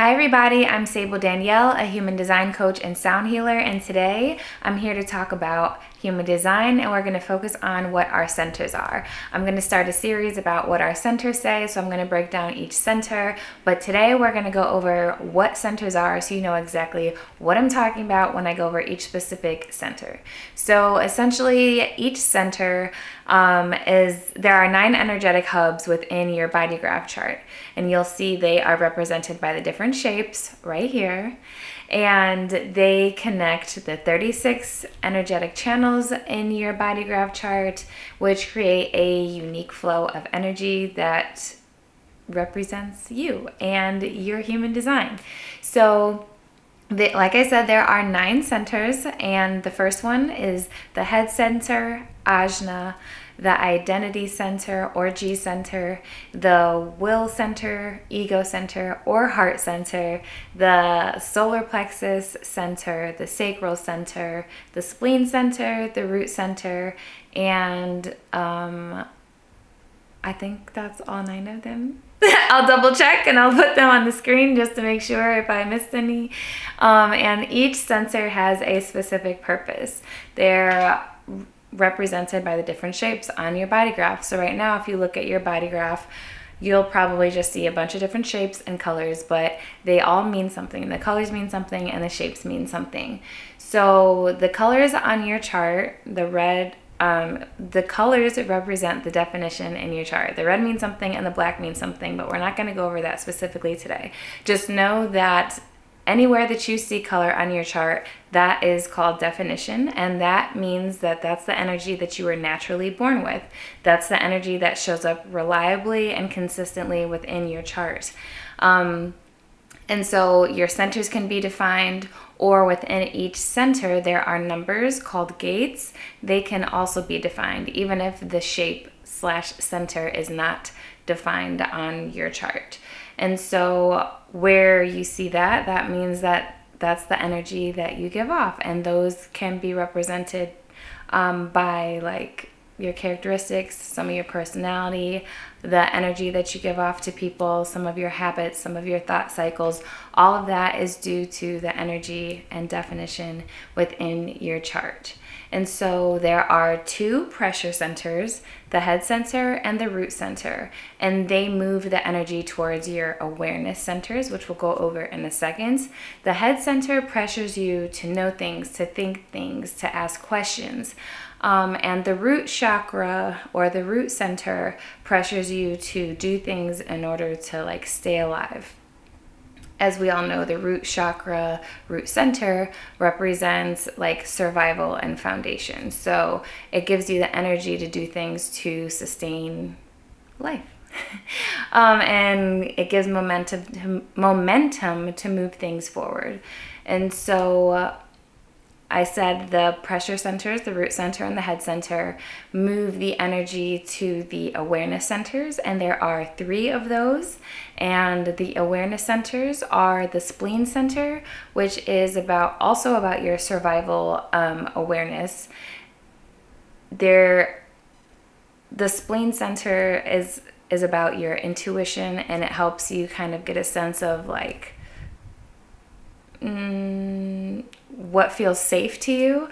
Hi everybody, I'm Sable Danielle, a human design coach and sound healer, and today I'm here to talk about human design, and we're going to focus on what our centers are. I'm going to start a series about what our centers say, so I'm going to break down each center, but today we're going to go over what centers are so you know exactly what I'm talking about when I go over each specific center. So essentially each center there are 9 energetic hubs within your bodygraph chart, and you'll see they are represented by the different shapes right here, and they connect the 36 energetic channels in your bodygraph chart, which create a unique flow of energy that represents you and your human design. So like I said, there are 9 centers, and the first one is the head center, Ajna, the identity center or G center, the will center, ego center or heart center, the solar plexus center, the sacral center, the spleen center, the root center, and I think that's all 9 of them. I'll double check and I'll put them on the screen just to make sure if I missed any. And each center has a specific purpose. They're represented by the different shapes on your body graph. So right now, if you look at your body graph, you'll probably just see a bunch of different shapes and colors, but they all mean something. The colors mean something and the shapes mean something. So the colors on your chart, the colors represent the definition in your chart. The red means something and the black means something, but we're not going to go over that specifically today. Just know that anywhere that you see color on your chart, that is called definition, and that means that that's the energy that you were naturally born with. That's the energy that shows up reliably and consistently within your chart. And so your centers can be defined, or within each center there are numbers called gates. They can also be defined even if the shape/center is not defined on your chart. And so where you see that, that means that that's the energy that you give off, and those can be represented by like your characteristics, some of your personality, the energy that you give off to people, some of your habits, some of your thought cycles. All of that is due to the energy and definition within your chart. And so there are 2 pressure centers, the head center and the root center, and they move the energy towards your awareness centers, which we'll go over in a second. The head center pressures you to know things, to think things, to ask questions. And the root chakra or the root center pressures you to do things in order to like stay alive. As we all know, the root chakra, root center represents like survival and foundation. So it gives you the energy to do things to sustain life. And it gives momentum to move things forward. And so I said the pressure centers, the root center and the head center, move the energy to the awareness centers, and there are 3 of those. And the awareness centers are the spleen center, which is also about your survival awareness. The spleen center is about your intuition, and it helps you kind of get a sense of like what feels safe to you.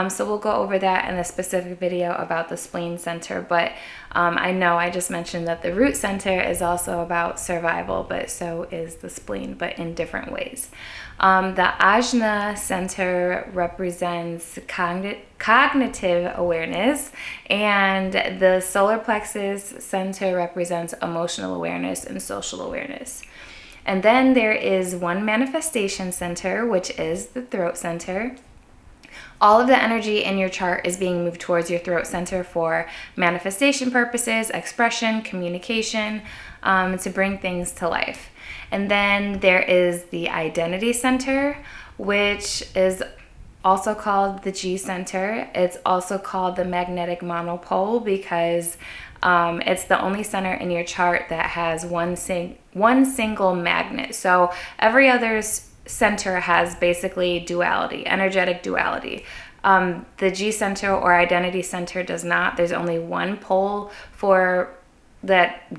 So we'll go over that in a specific video about the spleen center, but I know I just mentioned that the root center is also about survival, but so is the spleen, but in different ways. The Ajna center represents cognitive awareness, and the solar plexus center represents emotional awareness and social awareness. And then there is one manifestation center, which is the throat center. All of the energy in your chart is being moved towards your throat center for manifestation purposes, expression, communication, to bring things to life. And then there is the identity center, which is also called the G center. It's also called the magnetic monopole because it's the only center in your chart that has one single magnet. So every other center has basically duality, energetic duality. The G center or identity center does not. There's only one pole for that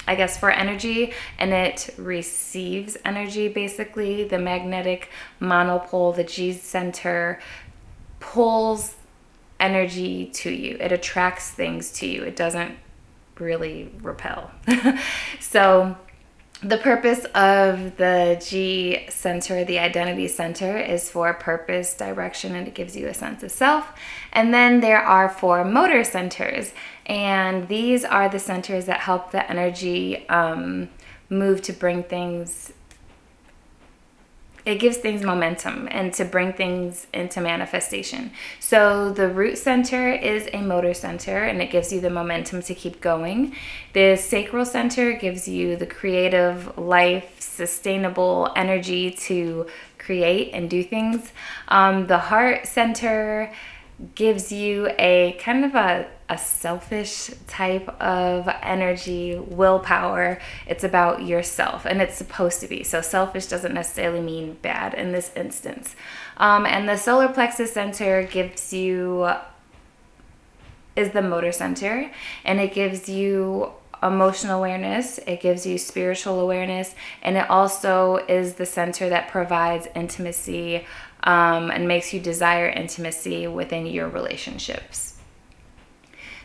I guess, for energy, and it receives energy basically. The magnetic monopole, the G center, pulls energy to you. It attracts things to you. It doesn't really repel. So the purpose of the G center, the identity center, is for purpose, direction, and it gives you a sense of self. And then there are 4 motor centers, and these are the centers that help the energy move to bring things. It gives things momentum and to bring things into manifestation. So the root center is a motor center, and it gives you the momentum to keep going. The sacral center gives you the creative, life, sustainable energy to create and do things. The heart center gives you a kind of a selfish type of energy, willpower. It's about yourself, and it's supposed to be. So selfish doesn't necessarily mean bad in this instance. And the solar plexus center is the motor center, and it gives you emotional awareness, it gives you spiritual awareness, and it also is the center that provides intimacy and makes you desire intimacy within your relationships.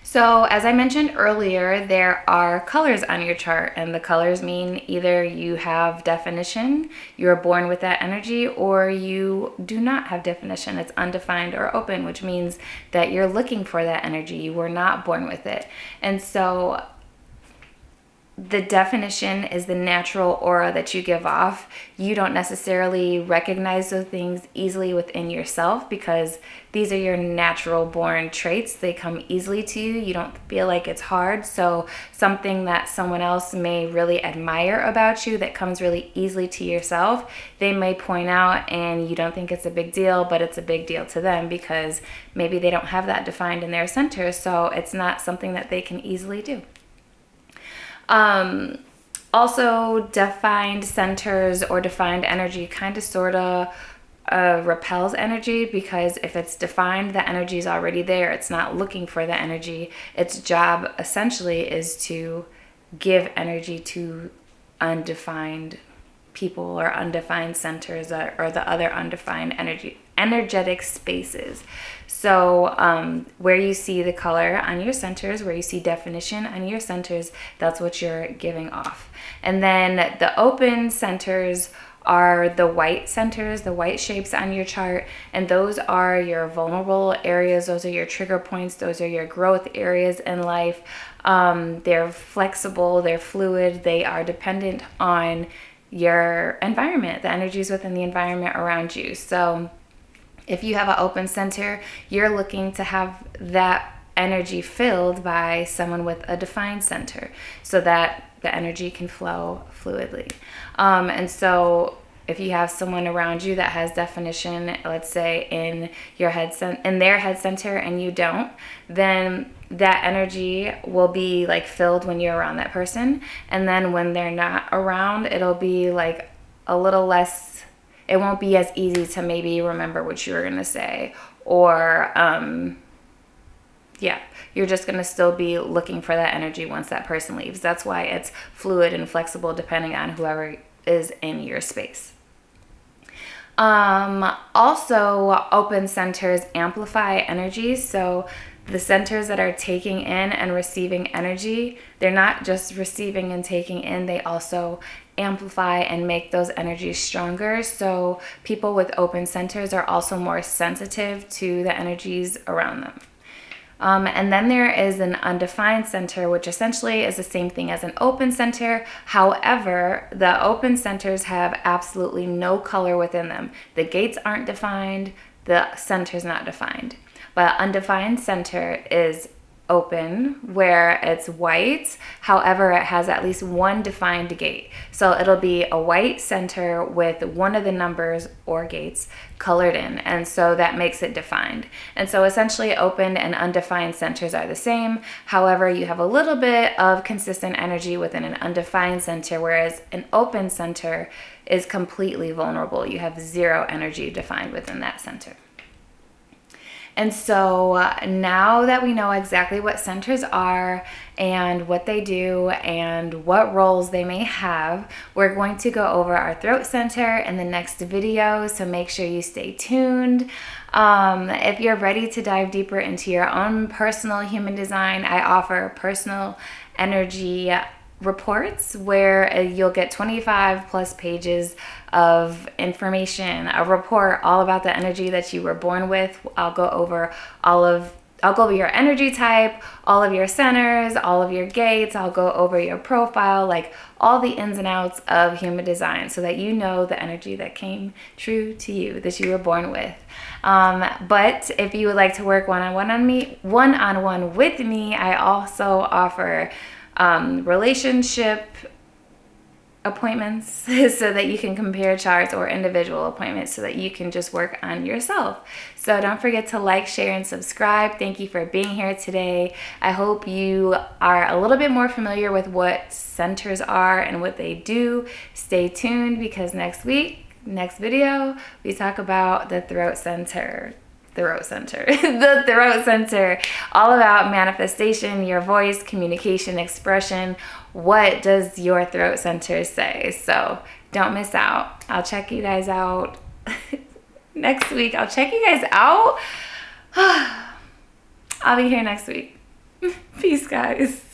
So as I mentioned earlier, there are colors on your chart, and the colors mean either you have definition, you're born with that energy, or you do not have definition. It's undefined or open, which means that you're looking for that energy. You were not born with it. And so the definition is the natural aura that you give off. You don't necessarily recognize those things easily within yourself because these are your natural born traits. They come easily to you. You don't feel like it's hard. So something that someone else may really admire about you that comes really easily to yourself, they may point out and you don't think it's a big deal, but it's a big deal to them because maybe they don't have that defined in their center. So it's not something that they can easily do. Also, defined centers or defined energy kind of sort of repels energy, because if it's defined, the energy is already there. It's not looking for the energy. Its job essentially is to give energy to undefined people or undefined centers or the other undefined energetic spaces. So where you see the color on your centers, where you see definition on your centers, that's what you're giving off. And then the open centers are the white centers, the white shapes on your chart, and those are your vulnerable areas. Those are your trigger points. Those are your growth areas in life. They're flexible, they're fluid, they are dependent on your environment, the energies within the environment around you. So if you have an open center, you're looking to have that energy filled by someone with a defined center so that the energy can flow fluidly. And so if you have someone around you that has definition, let's say in your in their head center, and you don't, then that energy will be like filled when you're around that person. And then when they're not around, it'll be like a little less. It won't be as easy to maybe remember what you were going to say, or you're just going to still be looking for that energy once that person leaves. That's why it's fluid and flexible depending on whoever is in your space. Also, open centers amplify energy. So the centers that are taking in and receiving energy, they're not just receiving and taking in, they also amplify and make those energies stronger. So people with open centers are also more sensitive to the energies around them. And then there is an undefined center, which essentially is the same thing as an open center. However, the open centers have absolutely no color within them. The gates aren't defined, the center's not defined. But undefined center is open, where it's white. However, it has at least one defined gate. So it'll be a white center with one of the numbers or gates colored in. And so that makes it defined. And so essentially open and undefined centers are the same. However, you have a little bit of consistent energy within an undefined center, whereas an open center is completely vulnerable. You have zero energy defined within that center. And so now that we know exactly what centers are and what they do and what roles they may have, we're going to go over our throat center in the next video, so make sure you stay tuned. If you're ready to dive deeper into your own personal human design, I offer personal energy reports where you'll get 25 plus pages of information, a report all about the energy that you were born with. I'll go over your energy type, all of your centers, all of your gates. I'll go over your profile, like all the ins and outs of human design, so that you know the energy that came true to you, that you were born with. But if you would like to work one-on-one with me, I also offer relationship appointments so that you can compare charts, or individual appointments so that you can just work on yourself. So don't forget to like, share, and subscribe. Thank you for being here today. I hope you are a little bit more familiar with what centers are and what they do. Stay tuned, because next video, we talk about the throat center. The throat center, all about manifestation, your voice, communication, expression. What does your throat center say? So don't miss out. I'll check you guys out next week. I'll be here next week. Peace, guys.